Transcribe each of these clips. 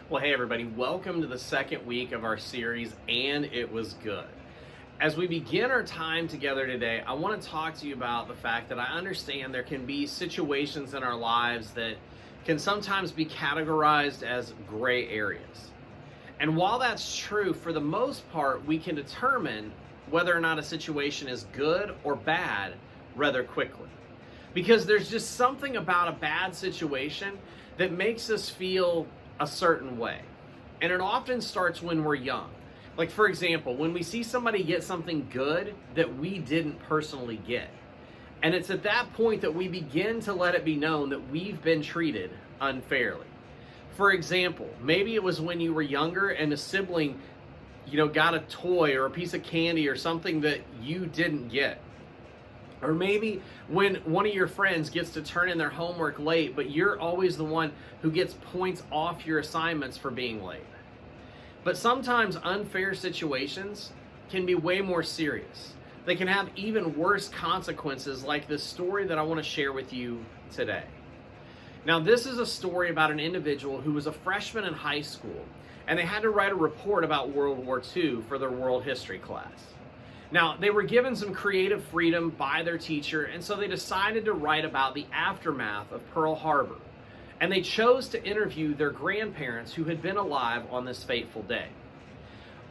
Well, hey everybody, welcome to the second week of our series, And It Was Good. As we begin our time together today, I want to talk to you about the fact that I understand there can be situations in our lives that can sometimes be categorized as gray areas. And while that's true, for the most part, we can determine whether or not a situation is good or bad rather quickly. Because there's just something about a bad situation that makes us feel a certain way. And it often starts when we're young. Like, for example, when we see somebody get something good that we didn't personally get. And it's at that point that we begin to let it be known that we've been treated unfairly. For example, maybe it was when you were younger and a sibling, got a toy or a piece of candy or something that you didn't get. Or maybe when one of your friends gets to turn in their homework late, but you're always the one who gets points off your assignments for being late. But sometimes unfair situations can be way more serious. They can have even worse consequences, like this story that I want to share with you today. Now, this is a story about an individual who was a freshman in high school, and they had to write a report about World War II for their world history class. Now, they were given some creative freedom by their teacher, and so they decided to write about the aftermath of Pearl Harbor. And they chose to interview their grandparents who had been alive on this fateful day.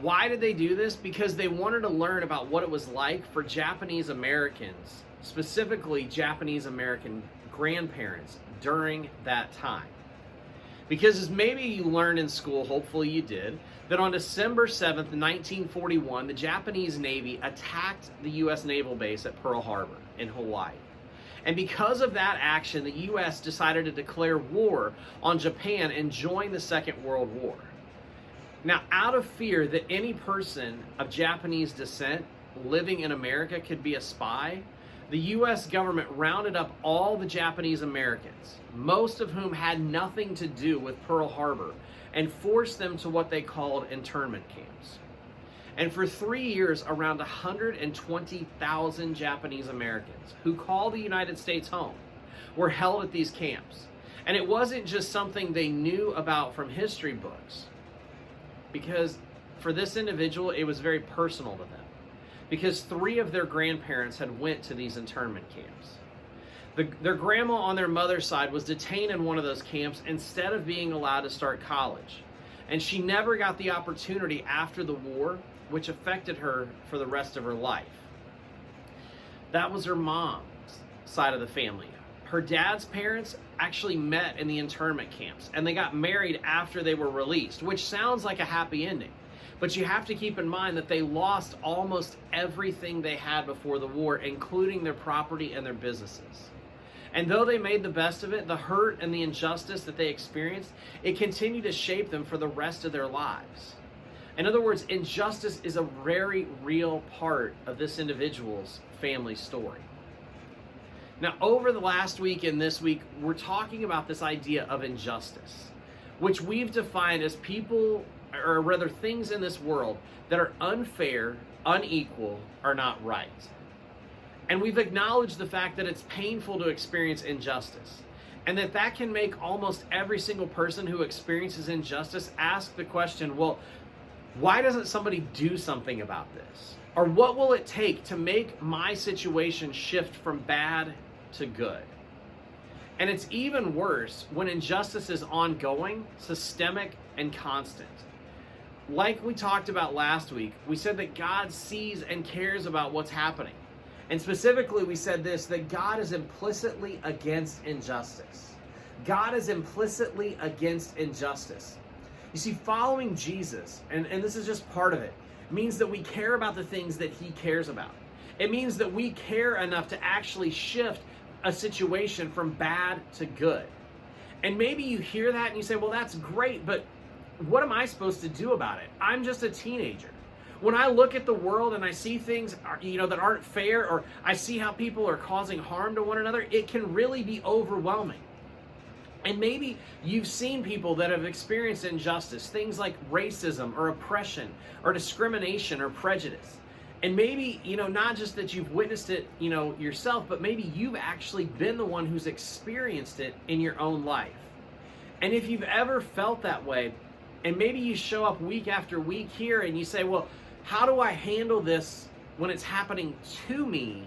Why did they do this? Because they wanted to learn about what it was like for Japanese Americans, specifically Japanese American grandparents, during that time. Because as maybe you learned in school, hopefully you did, that on December 7th, 1941, the Japanese Navy attacked the U.S. naval base at Pearl Harbor in Hawaii. And because of that action, the U.S. decided to declare war on Japan and join the Second World War. Now, out of fear that any person of Japanese descent living in America could be a spy, the U.S. government rounded up all the Japanese Americans, most of whom had nothing to do with Pearl Harbor, and forced them to what they called internment camps. And for 3 years, around 120,000 Japanese Americans who call the United States home were held at these camps. And it wasn't just something they knew about from history books, because for this individual, it was very personal to them. Because 3 of their grandparents had went to these internment camps. Their grandma on their mother's side was detained in one of those camps instead of being allowed to start college. And she never got the opportunity after the war, which affected her for the rest of her life. That was her mom's side of the family. Her dad's parents actually met in the internment camps, and they got married after they were released, which sounds like a happy ending. But you have to keep in mind that they lost almost everything they had before the war, including their property and their businesses. And though they made the best of it, the hurt and the injustice that they experienced, it continued to shape them for the rest of their lives. In other words, injustice is a very real part of this individual's family story. Now, over the last week and this week, we're talking about this idea of injustice, which we've defined as people, or rather things in this world that are unfair, unequal, or not right. And we've acknowledged the fact that it's painful to experience injustice, and that can make almost every single person who experiences injustice ask the question, well, why doesn't somebody do something about this? Or what will it take to make my situation shift from bad to good? And it's even worse when injustice is ongoing, systemic, and constant. Like we talked about last week, we said that God sees and cares about what's happening. And specifically, we said this, that God is implicitly against injustice. God is implicitly against injustice. You see, following Jesus, and this is just part of it, means that we care about the things that he cares about. It means that we care enough to actually shift a situation from bad to good. And maybe you hear that and you say, well, that's great, but what am I supposed to do about it? I'm just a teenager. When I look at the world and I see things, that aren't fair, or I see how people are causing harm to one another, it can really be overwhelming. And maybe you've seen people that have experienced injustice, things like racism or oppression or discrimination or prejudice. And maybe, not just that you've witnessed it, yourself, but maybe you've actually been the one who's experienced it in your own life. And if you've ever felt that way, And maybe you show up week after week here and you say, well, how do I handle this when it's happening to me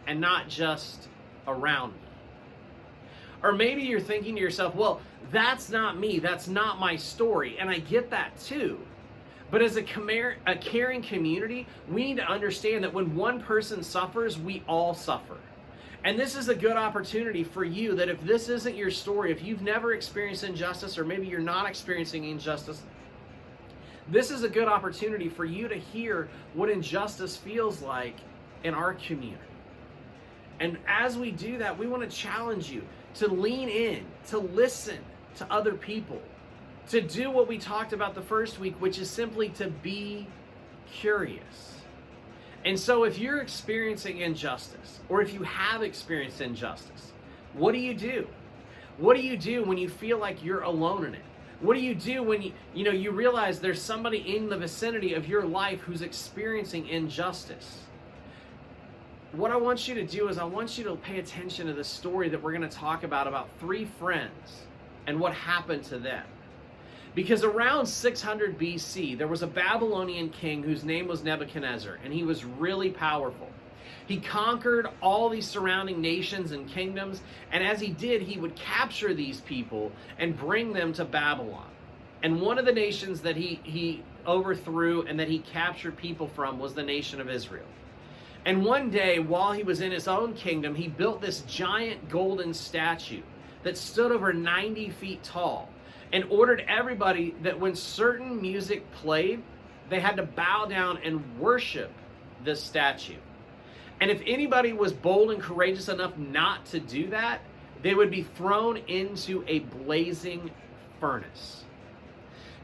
and not just around me? Or maybe you're thinking to yourself, well, that's not me, that's not my story, and I get that too. But as a caring community, we need to understand that when one person suffers, we all suffer. And this is a good opportunity for you that if this isn't your story, if you've never experienced injustice, or maybe you're not experiencing injustice, this is a good opportunity for you to hear what injustice feels like in our community. And as we do that, we want to challenge you to lean in, to listen to other people, to do what we talked about the first week, which is simply to be curious. And so if you're experiencing injustice, or if you have experienced injustice, what do you do? What do you do when you feel like you're alone in it? What do you do when you realize there's somebody in the vicinity of your life who's experiencing injustice? What I want you to do is I want you to pay attention to the story that we're going to talk about 3 friends and what happened to them. Because around 600 BC, there was a Babylonian king whose name was Nebuchadnezzar, and he was really powerful. He conquered all these surrounding nations and kingdoms, and as he did, he would capture these people and bring them to Babylon. And one of the nations that he overthrew and that he captured people from was the nation of Israel. And one day, while he was in his own kingdom, he built this giant golden statue that stood over 90 feet tall, and ordered everybody that when certain music played, they had to bow down and worship this statue. And if anybody was bold and courageous enough not to do that, they would be thrown into a blazing furnace.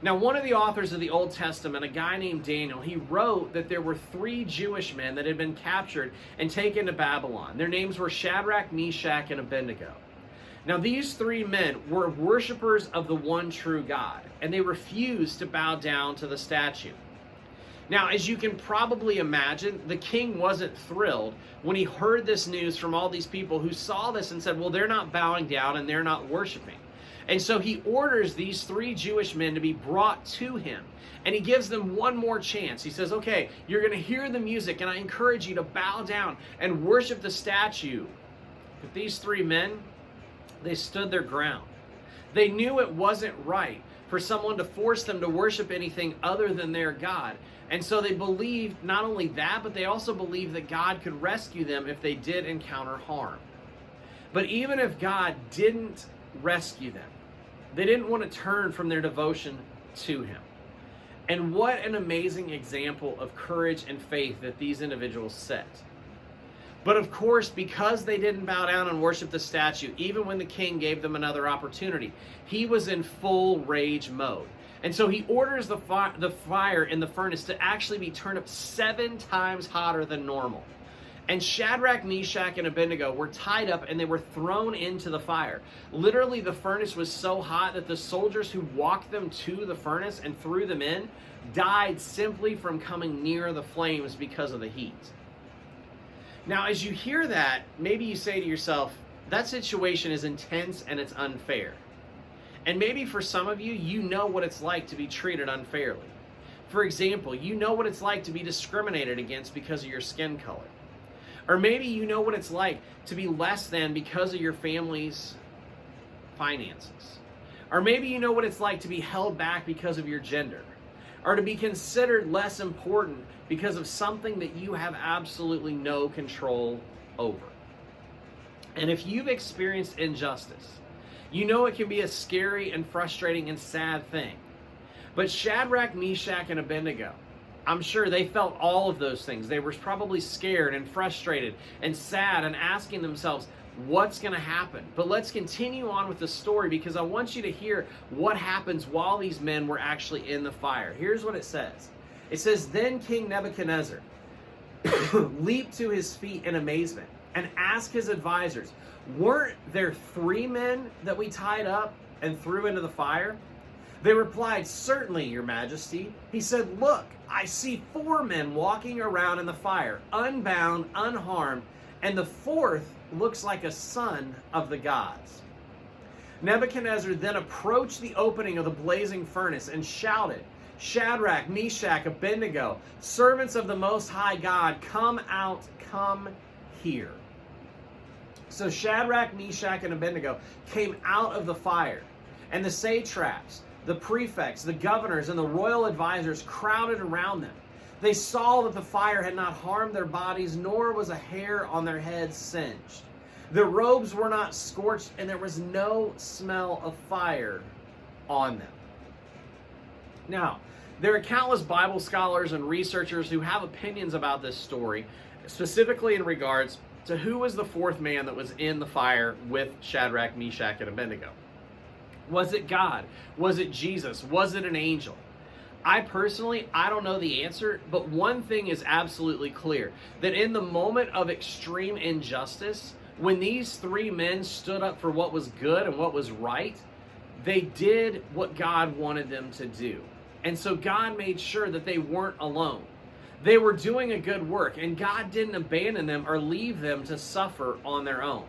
Now, one of the authors of the Old Testament, a guy named Daniel, he wrote that there were 3 Jewish men that had been captured and taken to Babylon. Their names were Shadrach, Meshach, and Abednego. Now, these 3 men were worshipers of the one true God, and they refused to bow down to the statue. Now, as you can probably imagine, the king wasn't thrilled when he heard this news from all these people who saw this and said, well, they're not bowing down and they're not worshiping. And so he orders these 3 Jewish men to be brought to him. And he gives them one more chance. He says, okay, you're going to hear the music, and I encourage you to bow down and worship the statue. But these 3 men, they stood their ground. They knew it wasn't right for someone to force them to worship anything other than their God. And so they believed not only that, but they also believed that God could rescue them if they did encounter harm. But even if God didn't rescue them, they didn't want to turn from their devotion to him. And what an amazing example of courage and faith that these individuals set. But of course, because they didn't bow down and worship the statue, even when the king gave them another opportunity, he was in full rage mode. And so he orders the fire in the furnace to actually be turned up 7 times hotter than normal. And Shadrach, Meshach, and Abednego were tied up and they were thrown into the fire. Literally, the furnace was so hot that the soldiers who walked them to the furnace and threw them in died simply from coming near the flames because of the heat. Now, as you hear that, maybe you say to yourself, that situation is intense and it's unfair. And maybe for some of you, you know what it's like to be treated unfairly. For example, you know what it's like to be discriminated against because of your skin color. Or maybe you know what it's like to be less than because of your family's finances. Or maybe you know what it's like to be held back because of your gender. Or to be considered less important because of something that you have absolutely no control over. And if you've experienced injustice, you know it can be a scary and frustrating and sad thing. But Shadrach, Meshach, and Abednego, I'm sure they felt all of those things. They were probably scared and frustrated and sad and asking themselves, what's going to happen? But let's continue on with the story because I want you to hear what happens while these men were actually in the fire. Here's what it says. It says, then King Nebuchadnezzar leaped to his feet in amazement and asked his advisors, weren't there 3 men that we tied up and threw into the fire? They replied, certainly, your majesty. He said, look, I see 4 men walking around in the fire, unbound, unharmed, and the 4th looks like a son of the gods. Nebuchadnezzar then approached the opening of the blazing furnace and shouted, "Shadrach, Meshach, Abednego, servants of the Most High God, come out, come here." So Shadrach, Meshach, and Abednego came out of the fire, and the satraps, the prefects, the governors, and the royal advisors crowded around them. They saw that the fire had not harmed their bodies, nor was a hair on their heads singed. Their robes were not scorched, and there was no smell of fire on them. Now, there are countless Bible scholars and researchers who have opinions about this story, specifically in regards to who was the fourth man that was in the fire with Shadrach, Meshach, and Abednego. Was it God? Was it Jesus? Was it an angel? I don't know the answer, but one thing is absolutely clear, that in the moment of extreme injustice, when these three men stood up for what was good and what was right, they did what God wanted them to do. And so God made sure that they weren't alone. They were doing a good work, and God didn't abandon them or leave them to suffer on their own.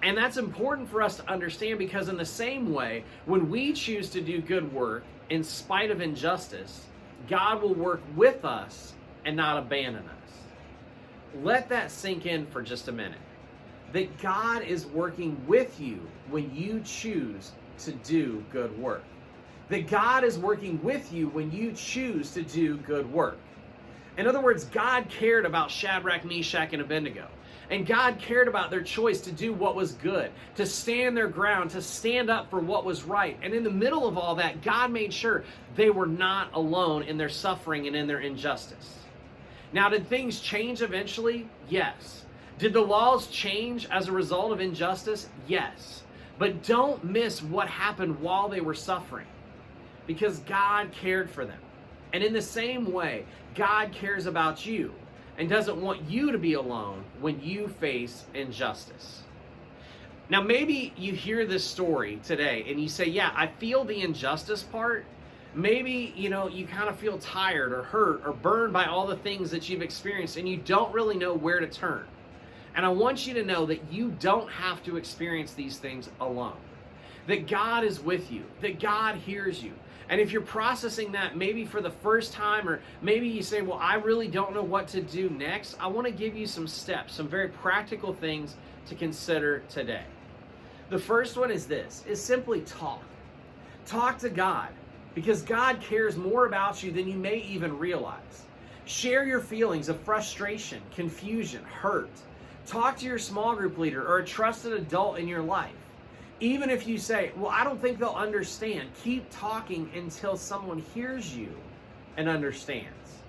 And that's important for us to understand, because in the same way, when we choose to do good work in spite of injustice, God will work with us and not abandon us. Let that sink in for just a minute. That God is working with you when you choose to do good work. That God is working with you when you choose to do good work. In other words, God cared about Shadrach, Meshach, and Abednego. And God cared about their choice to do what was good, to stand their ground, to stand up for what was right. And in the middle of all that, God made sure they were not alone in their suffering and in their injustice. Now, did things change eventually? Yes. Did the laws change as a result of injustice? Yes. But don't miss what happened while they were suffering, because God cared for them. And in the same way, God cares about you and doesn't want you to be alone when you face injustice. Now, maybe you hear this story today and you say, yeah, I feel the injustice part. Maybe, you kind of feel tired or hurt or burned by all the things that you've experienced, and you don't really know where to turn. And I want you to know that you don't have to experience these things alone. That God is with you, that God hears you. And if you're processing that maybe for the first time, or maybe you say, well, I really don't know what to do next, I want to give you some steps, some very practical things to consider today. The first one is this, is simply talk. Talk to God, because God cares more about you than you may even realize. Share your feelings of frustration, confusion, hurt. Talk to your small group leader or a trusted adult in your life. Even if you say, well, I don't think they'll understand, keep talking until someone hears you and understands.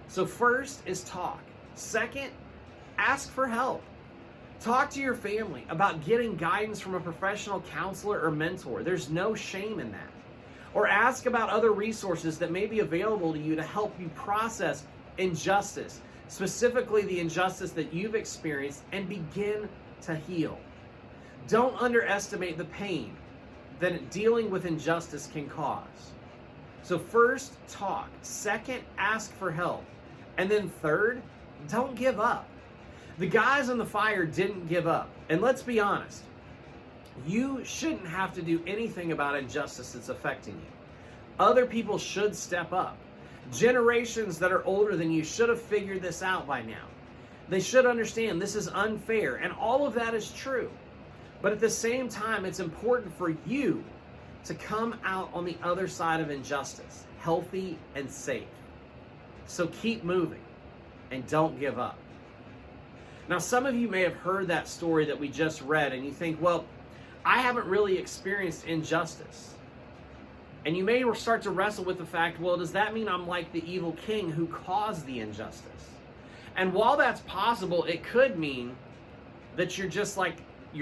So first is talk. Second, ask for help. Talk to your family about getting guidance from a professional counselor or mentor. There's no shame in that. Or ask about other resources that may be available to you to help you process injustice, specifically the injustice that you've experienced, and begin to heal. Don't underestimate the pain that dealing with injustice can cause. So first, talk. Second, ask for help. And then third, don't give up. The guys in the fire didn't give up. And let's be honest, you shouldn't have to do anything about injustice that's affecting you. Other people should step up. Generations that are older than you should have figured this out by now. They should understand this is unfair, and all of that is true. But at the same time, it's important for you to come out on the other side of injustice, healthy and safe. So keep moving and don't give up. Now, some of you may have heard that story that we just read, and you think, well, I haven't really experienced injustice. And you may start to wrestle with the fact, well, does that mean I'm like the evil king who caused the injustice? And while that's possible, it could mean that you're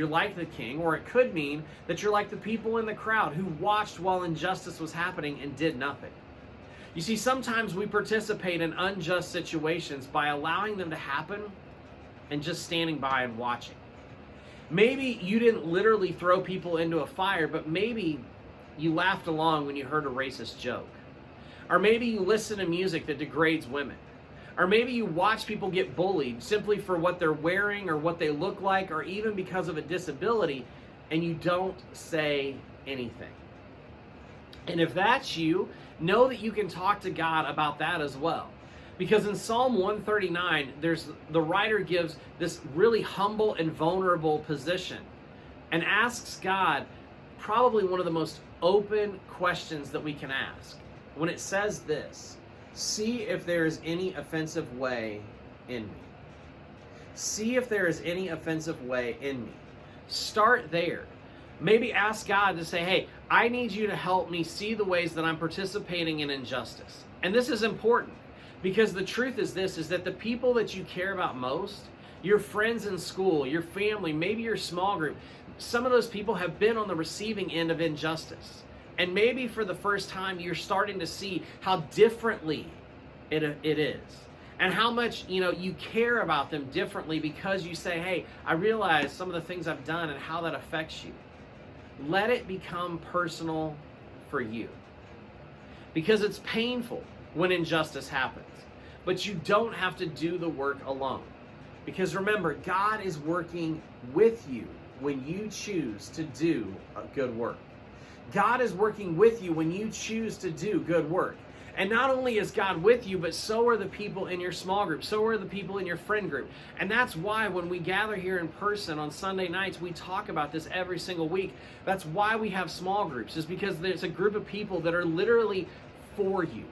like the king, or it could mean that you're like the people in the crowd who watched while injustice was happening and did nothing. You see, sometimes we participate in unjust situations by allowing them to happen and just standing by and watching. Maybe you didn't literally throw people into a fire, but maybe you laughed along when you heard a racist joke. Or maybe you listen to music that degrades women. Or maybe you watch people get bullied simply for what they're wearing or what they look like, or even because of a disability, and you don't say anything. And if that's you, know that you can talk to God about that as well. Because in Psalm 139, the writer gives this really humble and vulnerable position and asks God probably one of the most open questions that we can ask. When it says this, see if there is any offensive way in me. See if there is any offensive way in me. Start there. Maybe ask God to say, hey, I need you to help me see the ways that I'm participating in injustice. And this is important because the truth is this, is that the people that you care about most, your friends in school, your family, maybe your small group, some of those people have been on the receiving end of injustice. And maybe for the first time, you're starting to see how differently it is. And how much, you care about them differently because you say, hey, I realize some of the things I've done and how that affects you. Let it become personal for you. Because it's painful when injustice happens. But you don't have to do the work alone. Because remember, God is working with you when you choose to do a good work. God is working with you when you choose to do good work. And not only is God with you, but so are the people in your small group. So are the people in your friend group. And that's why when we gather here in person on Sunday nights, we talk about this every single week. That's why we have small groups, is because there's a group of people that are literally for you.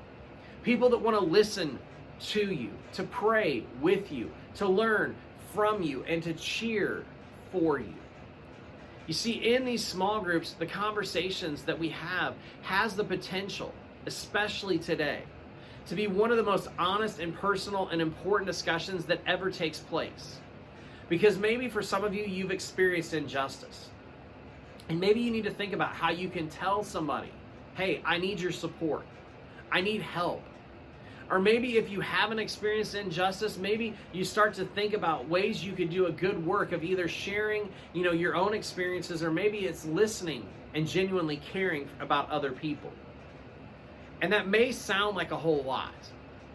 People that want to listen to you, to pray with you, to learn from you, and to cheer for you. You see, in these small groups, the conversations that we have has the potential, especially today, to be one of the most honest and personal and important discussions that ever takes place. Because maybe for some of you, you've experienced injustice. And maybe you need to think about how you can tell somebody, hey, I need your support. I need help. Or maybe if you haven't experienced injustice, maybe you start to think about ways you could do a good work of either sharing, your own experiences, or maybe it's listening and genuinely caring about other people. And that may sound like a whole lot,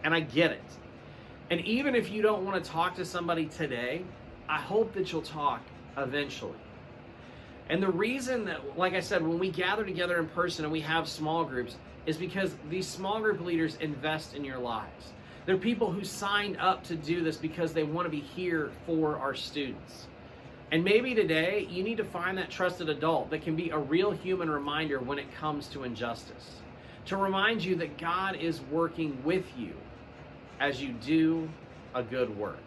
and I get it. And even if you don't want to talk to somebody today, I hope that you'll talk eventually. And the reason that, like I said, when we gather together in person and we have small groups, is because these small group leaders invest in your lives. They're people who signed up to do this because they want to be here for our students. And maybe today you need to find that trusted adult that can be a real human reminder when it comes to injustice. To remind you that God is working with you as you do a good work.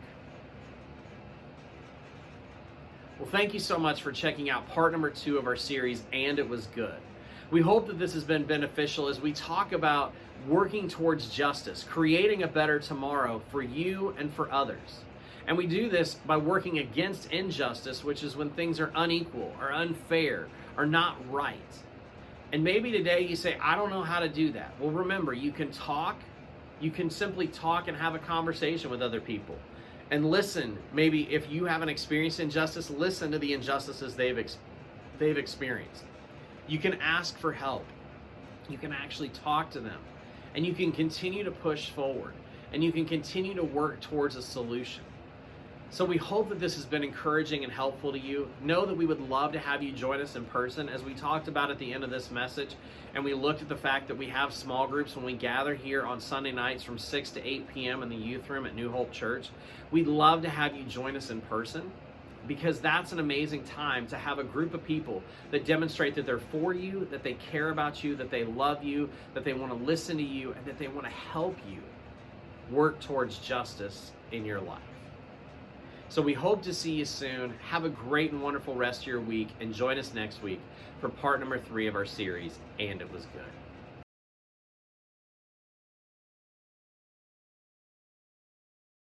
Well, thank you so much for checking out part number 2 of our series, And It Was Good. We hope that this has been beneficial as we talk about working towards justice, creating a better tomorrow for you and for others. And we do this by working against injustice, which is when things are unequal or unfair or not right. And maybe today you say, I don't know how to do that. Well, remember, you can talk. You can simply talk and have a conversation with other people. And listen, maybe if you haven't experienced injustice, listen to the injustices they've experienced. You can ask for help. You can actually talk to them. And you can continue to push forward. And you can continue to work towards a solution. So we hope that this has been encouraging and helpful to you. Know that we would love to have you join us in person, as we talked about at the end of this message. And we looked at the fact that we have small groups when we gather here on Sunday nights from 6 to 8 p.m. in the youth room at New Hope Church. We'd love to have you join us in person, because that's an amazing time to have a group of people that demonstrate that they're for you, that they care about you, that they love you, that they want to listen to you, and that they want to help you work towards justice in your life. So we hope to see you soon. Have a great and wonderful rest of your week, and join us next week for part number 3 of our series, And It Was Good.